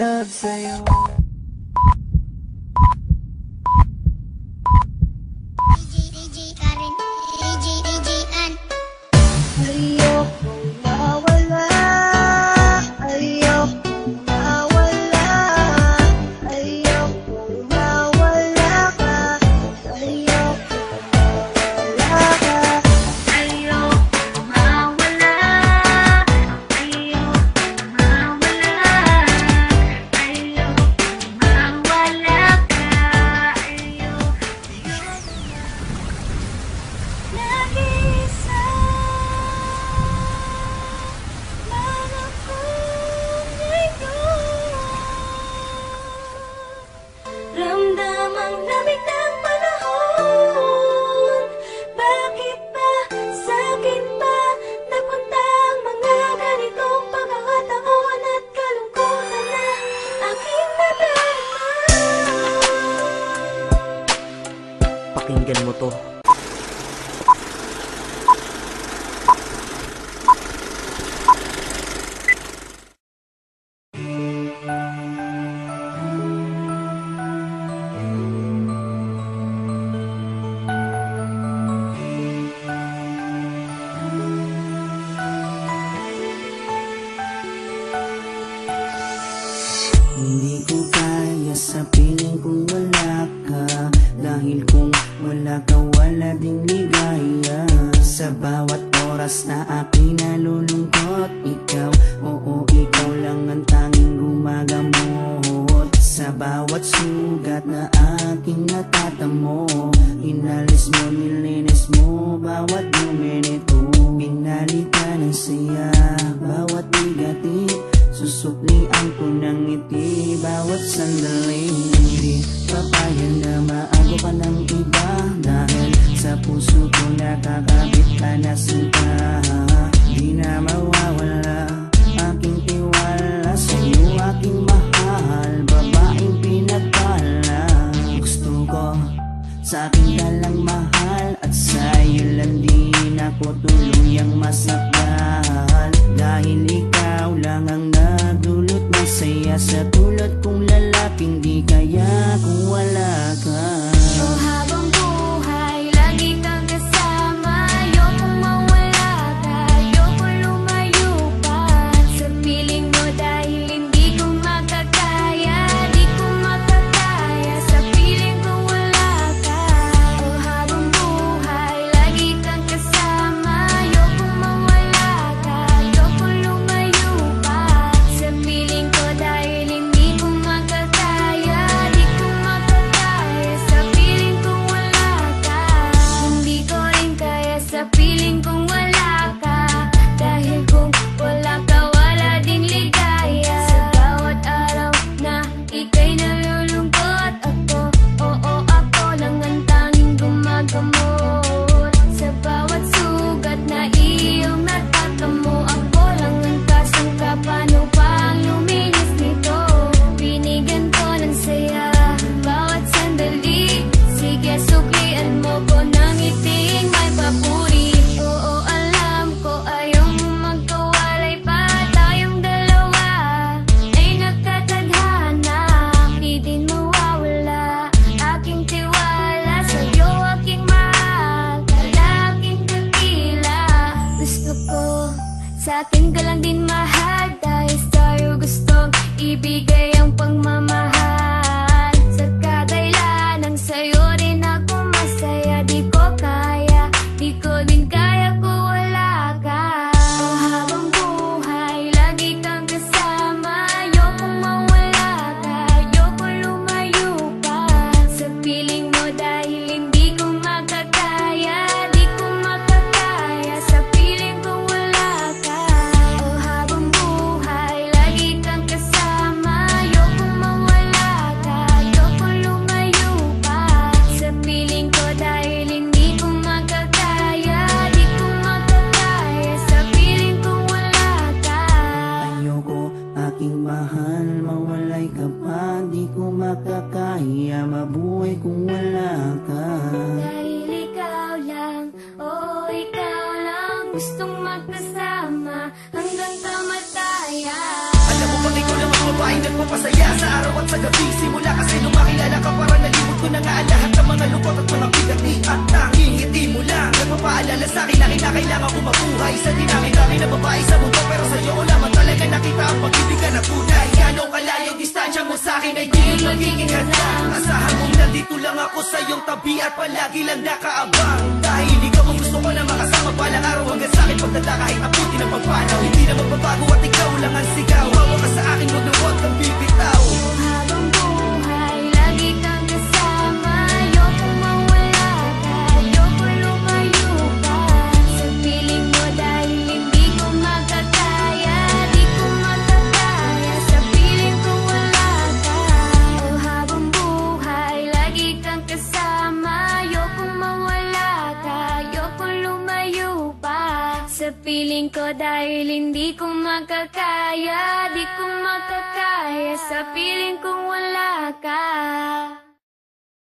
love sa'yo. Pakinggan mo to. Hindi ko kaya sa piling kung wala ka, dahil kung wala ka wala ding ligaya. Sa bawat oras na aking nalulungkot, ikaw, oo ikaw lang ang tanging gumagamot. Sa bawat sugat na aking natatamo, inalis mo, nilinis mo bawat minuto. Pinalitan ng saya bawat bigati, susuklian ko ng ngiti bawat sandali. Hindi papayag na maago ka ng iba, dahil sa puso ko nakakabit ka na sinta. Di na mawawala aking tiwala sa'yo, aking mahal, babaeng pinagpala. Gusto ko sa akin ka lang mahal, at sa'yo lang din ako tuluyang masakal. Dahil ikaw lang ang nagdulot ng saya sa tulad kong lalaping di kaya kung wala ka. Oh, habang buhay, lagi kang kasama. Ayokong mawala ka, ayokong lumayo pa sa piling mo, dahil hindi ko makakaya, di ko makakaya sa piling ko wala ka. Oh, habang buhay, lagi kang kasama. Ayokong mawala ka, ayokong lumayo pa sa piling ko, dahil hindi ko makakaya, di ko makakaya sa piling kong wala ka. Hindi ko rin kaya sa piling kong wala ka, dahil kung wala ka wala ding ligaya. Sa bawat araw na ika'y nalulungkot, ako, oo ako lang ang tanging gumagamot. Sa bawat sugat na iyong natatamo, ako lang ang kasangka, paano pang luminis nito. Binigyan ko ng saya bawat sandali, sige suklian mo ko ng iting may papuri. Oo alam ko ayaw mo magkawalay pa, tayong dalawa ay nagkatadhana. Di din mawawala aking tiwala sa'yo, aking mahal, lalaking dakila. Gusto ko sa akin ka lang din mahal, dahil sa'yo gustong ibigay ang pagmamahal. Sa kadailanang sa'yo rin ako masaya, di ko kaya, di ko din kaya kung wala ka. Oh, habang buhay, lagi kang kasama. Ayokong mawala ka, ayokong lumayo pa sa piling mo, dahil hindi ko makakaya, di ko makakaya sa piling ko wala ka. Oh, habang buhay, lagi kang kasama. Ayokong mawala ka, ayokong lumayo pa sa piling ko, dahil hindi ko makakaya, di ko makakaya sa piling ko wala ka. Ayoko aking mahal, mawalay ka pa, di ko makakaya mabuhay kung wala ka. Dahil ikaw lang, oh ikaw lang, gustong magkasama hanggang kamatayan. Alam mo ba ikaw lang ako babaeng nagpapasaya sa araw at sa gabi. Simula kasi nung makilala ka, parang nalimot ko na nga ang lahat ng mga lungkot at mga bigati. At tanging ngiti mo lang nagpapaalala sa'kin na kinakailangan ko mabuhay. Sa dinami-dami na babae sa mundo, pero sa'yo ko lamang talaga nakita ang pag-ibig ka na tunay. Gano'ng kalayo distansya mo sa'kin ay di yun magiging hadlang. Asahan mong nandito lang ako sa iyong tabi at palagi lang nakaabang. Dahil ikaw ang gusto ko na makasama balang araw hanggang sa'kin pagdala kahit abuti ng pagpanaw. Hindi na magbabago at ikaw lang ang sigaw. Hawa ka sa akin, huwag kang bibitaw. Habang buhay, lagi kang kasama. Ayokong mawala ka, ayokong lumayo pa sa piling mo dahil hindi ko makakaya. Di ko makakaya sa piling ko wala ka. Oh, habang buhay, lagi kang kasama. Ayokong mawala ka, ayokong lumayo pa sa piling ko dahil hindi ko makakaya. Di ko makakaya sa piling kong wala ka.